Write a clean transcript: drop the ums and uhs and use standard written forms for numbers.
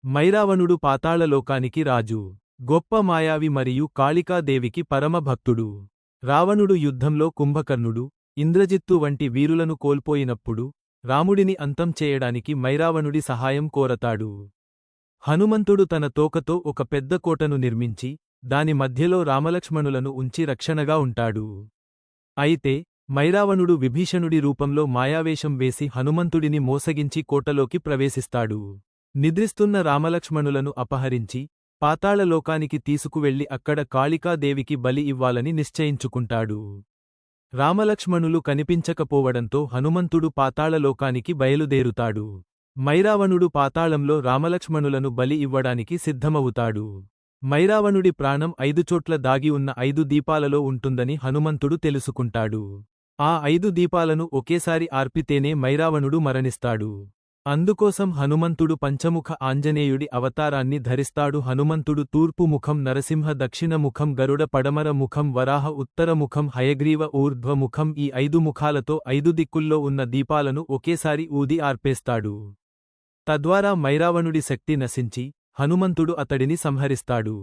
మైరావణుడు పాతాళలోకానికి రాజు. గొప్ప మాయావి మరియు కాళికాదేవికి పరమభక్తుడు. రావణుడు యుద్ధంలో కుంభకర్ణుడు, ఇంద్రజిత్తు వంటి వీరులను కోల్పోయినప్పుడు రాముడిని అంతం చేయడానికి మైరావణుడి సహాయం కోరతాడు. హనుమంతుడు తన తోకతో ఒక పెద్ద కోటను నిర్మించి దాని మధ్యలో రామలక్ష్మణులను ఉంచి రక్షణగా ఉంటాడు. అయితే మైరావణుడు విభీషణుడి రూపంలో మాయావేషం వేసి హనుమంతుడిని మోసగించి కోటలోకి ప్రవేశిస్తాడు. నిద్రిస్తున్న రామలక్ష్మణులను అపహరించి పాతాళలోకానికి తీసుకువెళ్లి అక్కడ కాళికాదేవికి బలి ఇవ్వాలని నిశ్చయించుకుంటాడు. రామలక్ష్మణులు కనిపించకపోవడంతో హనుమంతుడు పాతాళలోకానికి బయలుదేరుతాడు. మైరావణుడు పాతాళంలో రామలక్ష్మణులను బలి ఇవ్వడానికి సిద్ధమవుతాడు. మైరావణుడి ప్రాణం 5 చోట్ల దాగి ఉన్న 5 దీపాలలో ఉంటుందని హనుమంతుడు తెలుసుకుంటాడు. ఆ 5 దీపాలను ఒకేసారి ఆర్పితేనే మైరావణుడు మరణిస్తాడు. అందుకోసం హనుమంతుడు పంచముఖ ఆంజనేయుడి అవతారాన్ని ధరిస్తాడు. హనుమంతుడు తూర్పు ముఖం నరసింహ, దక్షిణ ముఖం గరుడ, పడమర ముఖం వరాహ, ఉత్తర ముఖం హయగ్రీవ, ఊర్ధ్వ ముఖం ఈ 5 ముఖాలతో 5 దిక్కుల్లో ఉన్న దీపాలను ఒకేసారి ఊది ఆర్పేస్తాడు. తద్వారా మైరావణుడి శక్తి నశించి హనుమంతుడు అతడిని సంహరిస్తాడు.